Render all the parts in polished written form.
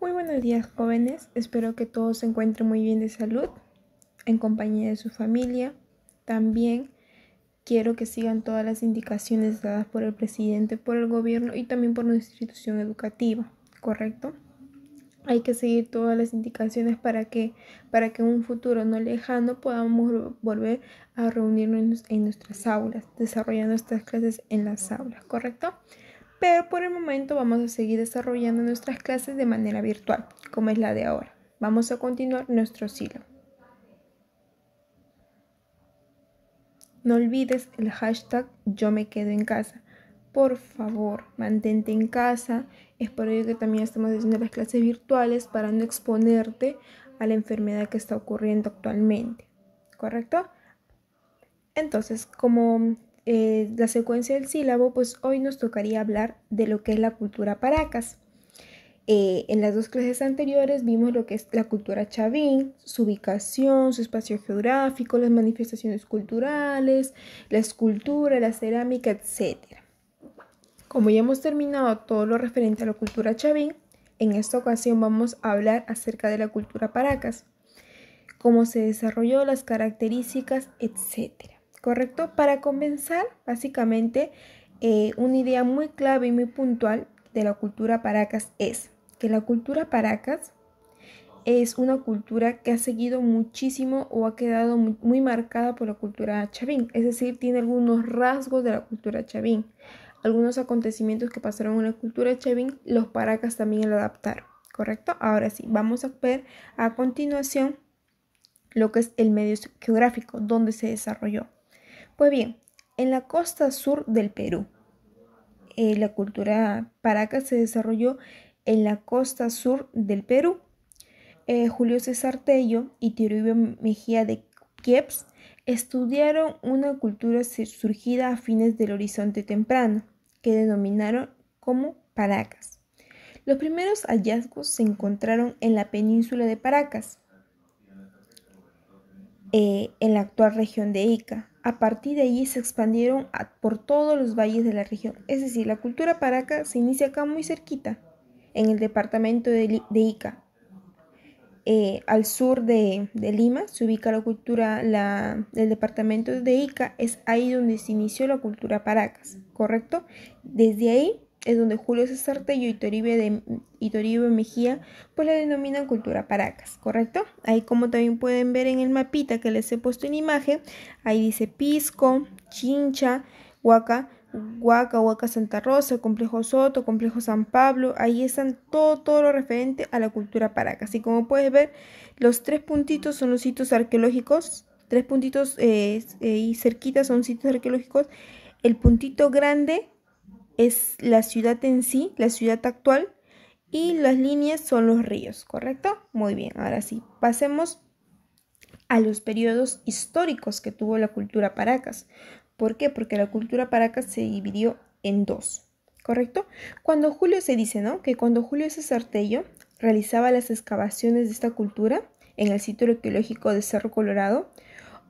Muy buenos días, jóvenes. Espero que todos se encuentren muy bien de salud, en compañía de su familia. También quiero que sigan todas las indicaciones dadas por el presidente, por el gobierno y también por nuestra institución educativa, ¿correcto? Hay que seguir todas las indicaciones para que en un futuro no lejano podamos volver a reunirnos en nuestras aulas, desarrollando nuestras clases en las aulas, ¿correcto? Pero por el momento vamos a seguir desarrollando nuestras clases de manera virtual, como es la de ahora. Vamos a continuar nuestro sílabo. No olvides el hashtag yo me quedo en casa. Por favor, mantente en casa. Es por ello que también estamos haciendo las clases virtuales para no exponerte a la enfermedad que está ocurriendo actualmente. ¿Correcto? Entonces, como la secuencia del sílabo, pues hoy nos tocaría hablar de lo que es la cultura Paracas. En las dos clases anteriores vimos lo que es la cultura chavín, su ubicación, su espacio geográfico, las manifestaciones culturales, la escultura, la cerámica, etc. Como ya hemos terminado todo lo referente a la cultura chavín, en esta ocasión vamos a hablar acerca de la cultura Paracas, cómo se desarrolló, las características, etc. ¿Correcto? Para comenzar, básicamente, una idea muy clave y muy puntual de la cultura Paracas es que la cultura Paracas es una cultura que ha seguido muchísimo o ha quedado muy marcada por la cultura chavín, es decir, tiene algunos rasgos de la cultura chavín. Algunos acontecimientos que pasaron en la cultura chavín, los Paracas también lo adaptaron, ¿correcto? Ahora sí, vamos a ver a continuación lo que es el medio geográfico, donde se desarrolló. Pues bien, en la costa sur del Perú, la cultura Paracas se desarrolló en la costa sur del Perú. Julio César Tello y Toribio Mejía de Kieps estudiaron una cultura surgida a fines del Horizonte Temprano, que denominaron como Paracas. Los primeros hallazgos se encontraron en la península de Paracas, en la actual región de Ica. A partir de allí se expandieron por todos los valles de la región. Es decir, la cultura Paracas se inicia acá muy cerquita, en el departamento de Ica. Al sur de Lima se ubica la cultura del departamento de Ica. Es ahí donde se inició la cultura Paracas, ¿correcto? Desde ahí es donde Julio César Tello y Toribio Mejía pues la denominan cultura Paracas, ¿correcto? Ahí, como también pueden ver en el mapita que les he puesto en imagen, ahí dice Pisco, Chincha, Huaca, Huaca Santa Rosa, Complejo Soto, Complejo San Pablo. Ahí están todo lo referente a la cultura Paracas. Y como puedes ver, los tres puntitos son los sitios arqueológicos. Tres puntitos y cerquitas son sitios arqueológicos. El puntito grande es la ciudad en sí, la ciudad actual. Y las líneas son los ríos, ¿correcto? Muy bien, ahora sí, pasemos a los periodos históricos que tuvo la cultura Paracas. ¿Por qué? Porque la cultura Paracas se dividió en dos, ¿correcto? Cuando Julio se dice, ¿no? Que cuando Julio César Tello realizaba las excavaciones de esta cultura en el sitio arqueológico de Cerro Colorado,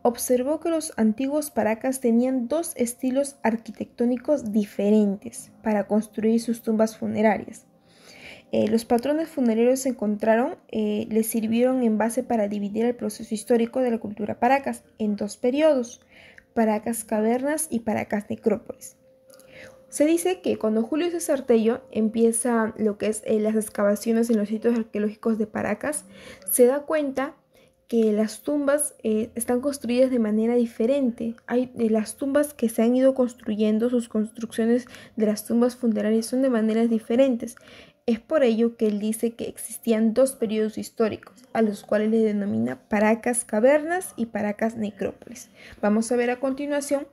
observó que los antiguos Paracas tenían dos estilos arquitectónicos diferentes para construir sus tumbas funerarias. Los patrones funerarios se encontraron, les sirvieron en base para dividir el proceso histórico de la cultura Paracas en dos periodos, Paracas cavernas y Paracas necrópolis. Se dice que cuando Julio César Tello empieza lo que es las excavaciones en los sitios arqueológicos de Paracas, se da cuenta que las tumbas están construidas de manera diferente. Hay las tumbas que se han ido construyendo, sus construcciones de las tumbas funerarias son de maneras diferentes. Es por ello que él dice que existían dos periodos históricos, a los cuales le denomina Paracas cavernas y Paracas necrópolis. Vamos a ver a continuación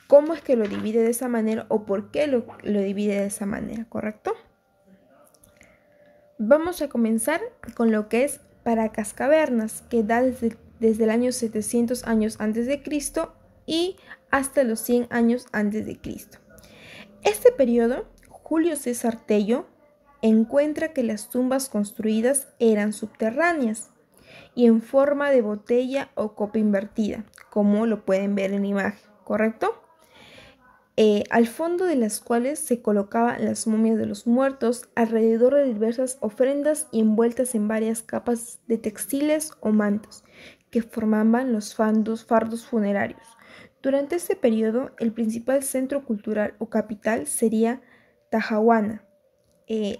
cómo es que lo divide de esa manera o por qué lo divide de esa manera, ¿correcto? Vamos a comenzar con lo que es Paracas cavernas, que da desde el año 700 años antes de Cristo y hasta los 100 años antes de Cristo. Este periodo, Julio César Tello encuentra que las tumbas construidas eran subterráneas y en forma de botella o copa invertida, como lo pueden ver en la imagen, ¿correcto? al fondo de las cuales se colocaban las momias de los muertos alrededor de diversas ofrendas y envueltas en varias capas de textiles o mantos que formaban los fardos funerarios. Durante este periodo, el principal centro cultural o capital sería Tajahuana.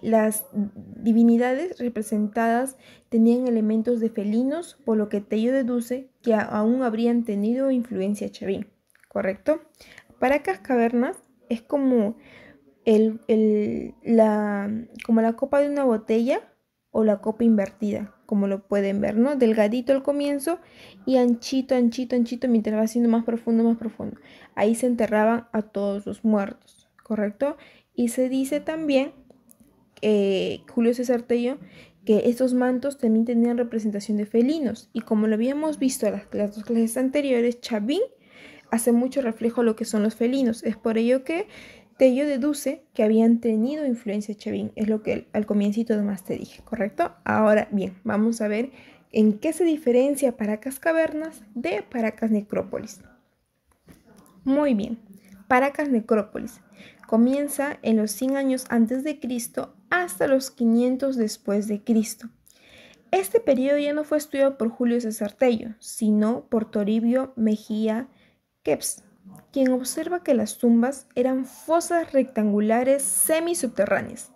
Las divinidades representadas tenían elementos de felinos, por lo que Tello deduce que aún habrían tenido influencia chavín, ¿correcto? Paracas Cavernas es como como la copa de una botella o la copa invertida, como lo pueden ver, ¿no? Delgadito al comienzo y anchito, anchito, anchito, mientras va siendo más profundo, más profundo. Ahí se enterraban a todos los muertos, ¿correcto? Y se dice también, Julio César Tello, que estos mantos también tenían representación de felinos. Y como lo habíamos visto en las dos clases anteriores, Chavín hace mucho reflejo a lo que son los felinos. Es por ello que Tello deduce que habían tenido influencia chavín. Es lo que al comiencito nomás te dije, ¿correcto? Ahora bien, vamos a ver en qué se diferencia Paracas Cavernas de Paracas Necrópolis. Muy bien, Paracas Necrópolis comienza en los 100 años antes de Cristo hasta los 500 después de Cristo. Este periodo ya no fue estudiado por Julio César Tello, sino por Toribio Mejía Kepes, quien observa que las tumbas eran fosas rectangulares semisubterráneas.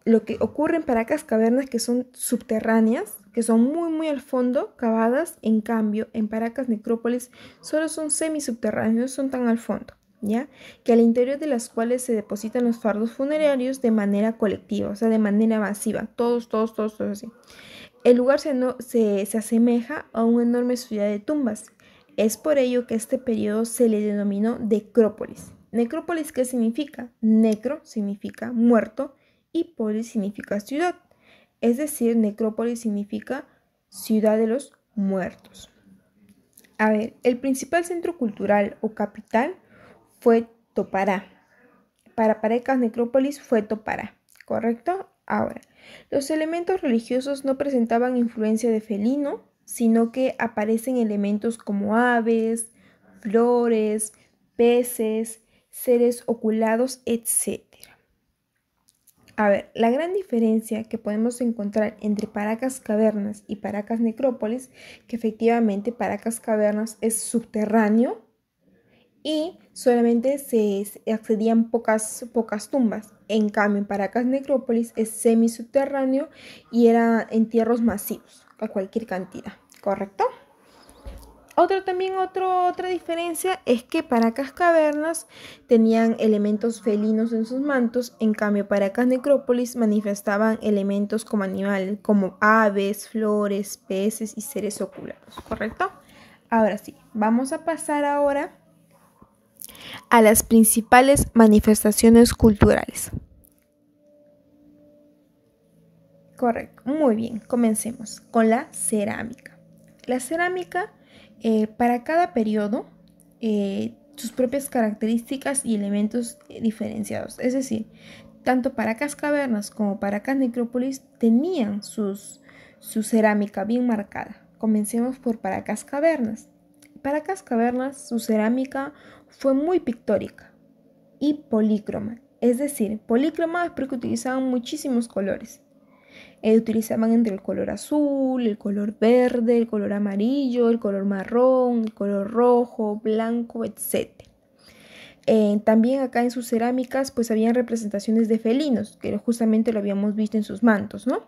Lo que ocurre en Paracas Cavernas, que son subterráneas, que son muy al fondo, cavadas, en cambio, en Paracas Necrópolis solo son semisubterráneas, no son tan al fondo, ¿ya? Que al interior de las cuales se depositan los fardos funerarios de manera colectiva, o sea, de manera masiva, todos así. El lugar se asemeja a una enorme ciudad de tumbas. Es por ello que este periodo se le denominó necrópolis. ¿Necrópolis qué significa? Necro significa muerto y polis significa ciudad. Es decir, necrópolis significa ciudad de los muertos. A ver, el principal centro cultural o capital fue Topará. Para Paracas Necrópolis fue Topará, ¿correcto? Ahora, los elementos religiosos no presentaban influencia de felino, sino que aparecen elementos como aves, flores, peces, seres oculados, etc. A ver, la gran diferencia que podemos encontrar entre Paracas Cavernas y Paracas Necrópolis, que efectivamente Paracas Cavernas es subterráneo y solamente se accedían pocas tumbas. En cambio, en Paracas Necrópolis es semisubterráneo y era entierros masivos, a cualquier cantidad, ¿correcto? Otra diferencia es que Paracas Cavernas tenían elementos felinos en sus mantos, en cambio Paracas Necrópolis manifestaban elementos como animales, como aves, flores, peces y seres oculados, ¿correcto? Ahora sí, vamos a pasar ahora a las principales manifestaciones culturales. Correcto, muy bien, comencemos con la cerámica. La cerámica, para cada periodo, sus propias características y elementos diferenciados. Es decir, tanto Paracas Cavernas como Paracas Necrópolis tenían su cerámica bien marcada. Comencemos por Paracas Cavernas. Paracas Cavernas, su cerámica fue muy pictórica y polícroma. Es decir, polícroma es porque utilizaban muchísimos colores. Utilizaban entre el color azul, el color verde, el color amarillo, el color marrón, el color rojo, blanco, etc. También acá en sus cerámicas pues habían representaciones de felinos, que justamente lo habíamos visto en sus mantos, ¿no?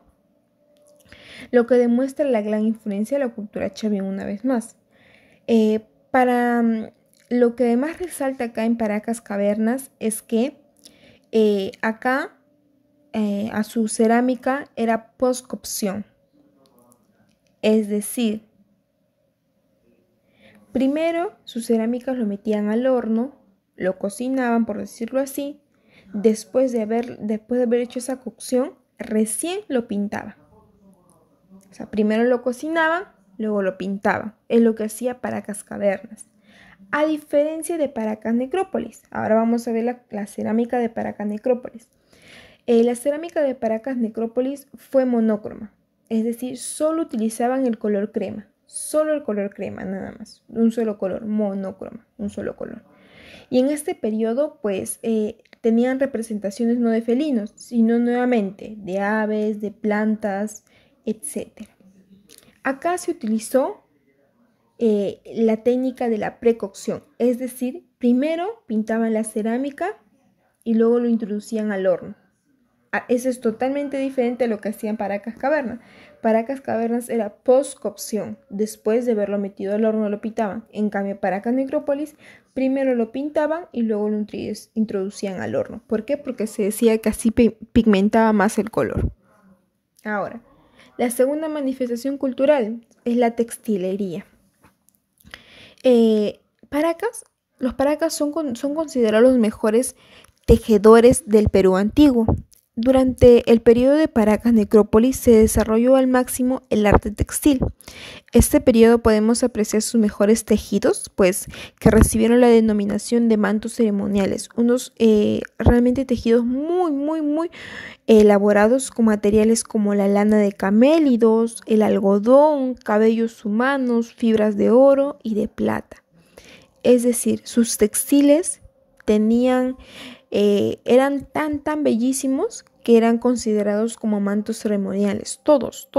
Lo que demuestra la gran influencia de la cultura chavín una vez más. Lo que más resalta acá en Paracas Cavernas es que acá a su cerámica era post-cocción. Es decir, primero sus cerámicas lo metían al horno, lo cocinaban, por decirlo así. Después de haber hecho esa cocción, recién lo pintaban. O sea, primero lo cocinaban, luego lo pintaban. Es lo que hacía Paracas Cavernas. A diferencia de Paracas Necrópolis. Ahora vamos a ver la cerámica de Paracas Necrópolis. La cerámica de Paracas Necrópolis fue monócroma, es decir, solo utilizaban el color crema, solo el color crema, nada más, un solo color, monócroma, un solo color. Y en este periodo, pues, tenían representaciones no de felinos, sino nuevamente de aves, de plantas, etc. Acá se utilizó la técnica de la precocción, es decir, primero pintaban la cerámica y luego lo introducían al horno. Eso es totalmente diferente a lo que hacían Paracas Cavernas. Paracas Cavernas era post-cocción, después de haberlo metido al horno lo pintaban. En cambio, Paracas Necrópolis primero lo pintaban y luego lo introducían al horno. ¿Por qué? Porque se decía que así pigmentaba más el color. Ahora, la segunda manifestación cultural es la textilería. Paracas, los Paracas son considerados los mejores tejedores del Perú antiguo. Durante el periodo de Paracas Necrópolis se desarrolló al máximo el arte textil. Este periodo podemos apreciar sus mejores tejidos, pues que recibieron la denominación de mantos ceremoniales, unos realmente tejidos muy elaborados con materiales como la lana de camélidos, el algodón, cabellos humanos, fibras de oro y de plata. Es decir, sus textiles eran tan bellísimos que eran considerados como mantos ceremoniales. Todos.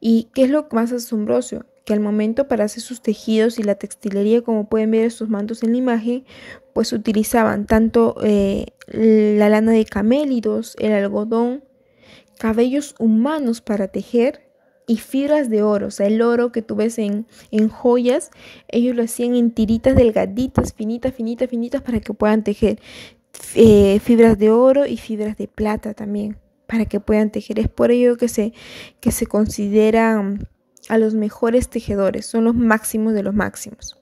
¿Y qué es lo más asombroso? Que al momento para hacer sus tejidos y la textilería, como pueden ver estos mantos en la imagen, pues utilizaban tanto la lana de camélidos, el algodón, cabellos humanos para tejer y fibras de oro. O sea, el oro que tú ves en joyas, ellos lo hacían en tiritas delgaditas, finitas para que puedan tejer fibras de oro y fibras de plata también para que puedan tejer. Es por ello que se consideran a los mejores tejedores, son los máximos de los máximos.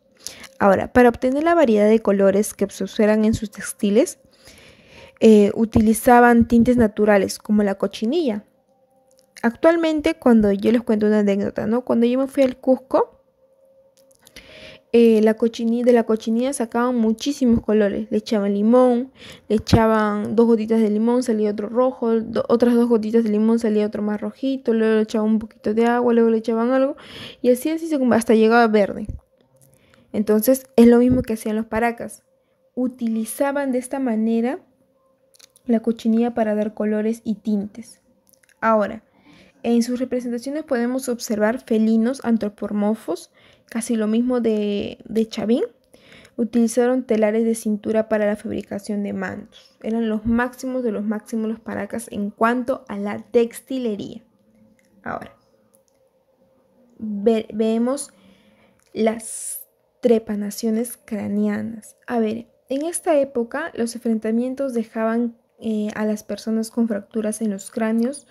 Ahora, para obtener la variedad de colores que se usaran en sus textiles, utilizaban tintes naturales como la cochinilla. Actualmente, cuando yo les cuento una anécdota, ¿no? Cuando yo me fui al Cusco, de la cochinilla sacaban muchísimos colores. Le echaban limón, le echaban 2 gotitas de limón, salía otro rojo, otras 2 gotitas de limón, salía otro más rojito, luego le echaban un poquito de agua, luego le echaban algo, y así hasta llegaba verde. Entonces, es lo mismo que hacían los Paracas. Utilizaban de esta manera la cochinilla para dar colores y tintes. Ahora, en sus representaciones podemos observar felinos antropomorfos, casi lo mismo de Chavín. Utilizaron telares de cintura para la fabricación de mantos. Eran los máximos de los máximos los Paracas en cuanto a la textilería. Ahora, vemos las trepanaciones craneanas. A ver, en esta época los enfrentamientos dejaban a las personas con fracturas en los cráneos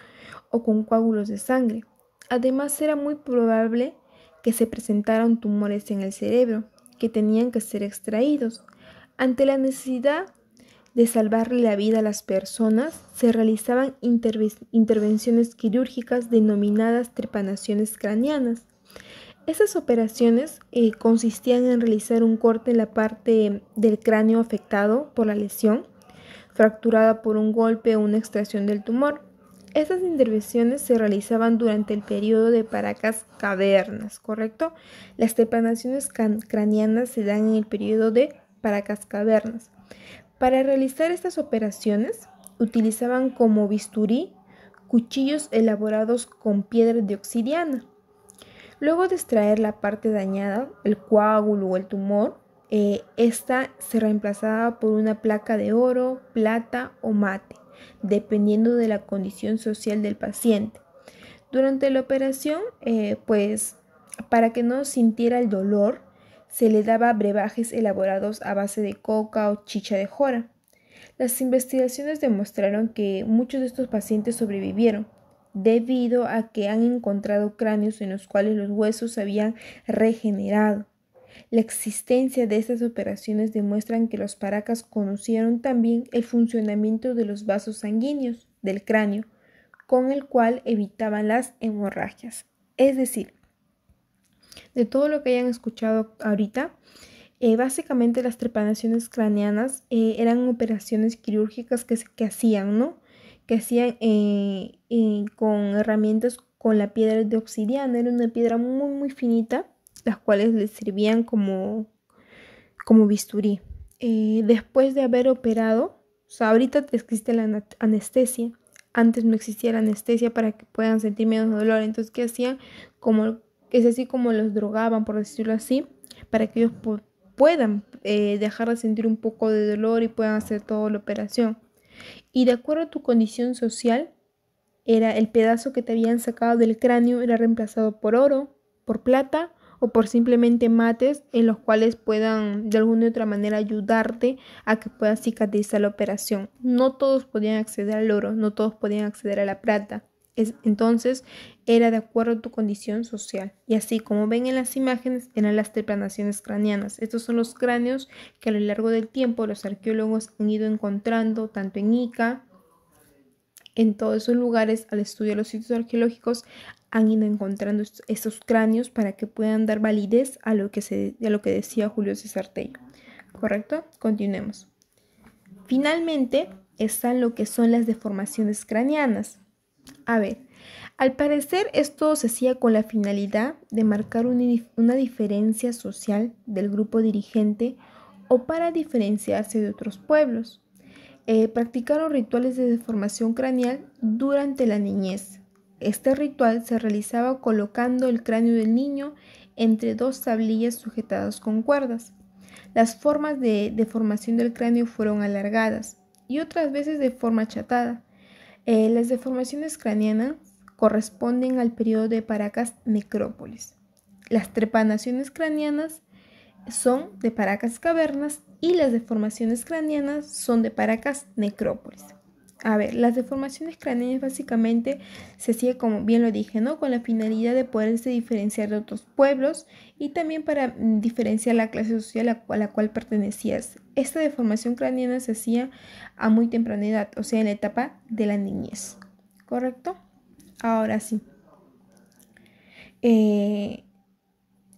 o con coágulos de sangre. Además, era muy probable que se presentaran tumores en el cerebro que tenían que ser extraídos. Ante la necesidad de salvarle la vida a las personas, se realizaban intervenciones quirúrgicas denominadas trepanaciones craneanas. Estas operaciones consistían en realizar un corte en la parte del cráneo afectado por la lesión, fracturada por un golpe o una extracción del tumor. Estas intervenciones se realizaban durante el periodo de Paracas Cavernas, ¿correcto? Las trepanaciones craneanas se dan en el periodo de Paracas Cavernas. Para realizar estas operaciones, utilizaban como bisturí cuchillos elaborados con piedra de obsidiana. Luego de extraer la parte dañada, el coágulo o el tumor, esta se reemplazaba por una placa de oro, plata o mate, dependiendo de la condición social del paciente. Durante la operación, pues para que no sintiera el dolor, se le daba brebajes elaborados a base de coca o chicha de jora. Las investigaciones demostraron que muchos de estos pacientes sobrevivieron debido a que han encontrado cráneos en los cuales los huesos se habían regenerado. La existencia de estas operaciones demuestran que los Paracas conocieron también el funcionamiento de los vasos sanguíneos del cráneo, con el cual evitaban las hemorragias. Es decir, de todo lo que hayan escuchado ahorita, básicamente las trepanaciones craneanas eran operaciones quirúrgicas que hacían, ¿no? Que hacían con herramientas con la piedra de obsidiana. Era una piedra muy finita, las cuales les servían como como bisturí. Después de haber operado, o sea, ahorita existe la anestesia. Antes no existía la anestesia para que puedan sentir menos dolor. Entonces, ¿qué hacían? Es así como los drogaban, por decirlo así, para que ellos puedan dejar de sentir un poco de dolor y puedan hacer toda la operación. Y de acuerdo a tu condición social, era el pedazo que te habían sacado del cráneo era reemplazado por oro, por plata o por simplemente mates en los cuales puedan de alguna u otra manera ayudarte a que puedas cicatrizar la operación. No todos podían acceder al oro, no todos podían acceder a la plata. Entonces era de acuerdo a tu condición social. Y así como ven en las imágenes, eran las treplanaciones craneanas. Estos son los cráneos que a lo largo del tiempo los arqueólogos han ido encontrando tanto en Ica, en todos esos lugares. Al estudiar los sitios arqueológicos han ido encontrando estos cráneos para que puedan dar validez a lo que decía Julio César Tello. ¿Correcto? Continuemos. Finalmente están lo que son las deformaciones craneanas. A ver, al parecer esto se hacía con la finalidad de marcar una diferencia social del grupo dirigente o para diferenciarse de otros pueblos. Practicaron rituales de deformación craneal durante la niñez. Este ritual se realizaba colocando el cráneo del niño entre dos tablillas sujetadas con cuerdas. Las formas de deformación del cráneo fueron alargadas y otras veces de forma achatada. Las deformaciones craneanas corresponden al periodo de Paracas Necrópolis. Las trepanaciones craneanas son de Paracas Cavernas y las deformaciones craneanas son de Paracas Necrópolis. A ver, las deformaciones craneanas básicamente se hacía, como bien lo dije, ¿no? Con la finalidad de poderse diferenciar de otros pueblos y también para diferenciar la clase social a la cual pertenecías. Esta deformación craneana se hacía a muy temprana edad, o sea, en la etapa de la niñez. ¿Correcto? Ahora sí.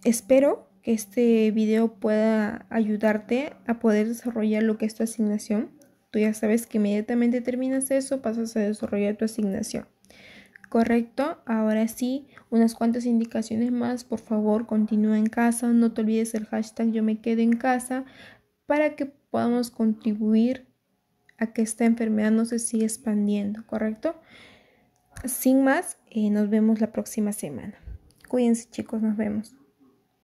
Espero que este video pueda ayudarte a poder desarrollar lo que es tu asignación. Tú ya sabes que inmediatamente terminas eso, pasas a desarrollar tu asignación. Correcto, ahora sí, unas cuantas indicaciones más. Por favor, continúa en casa. No te olvides el hashtag yo me quedo en casa para que podamos contribuir a que esta enfermedad no se siga expandiendo. ¿Correcto? Sin más, nos vemos la próxima semana. Cuídense, chicos, nos vemos.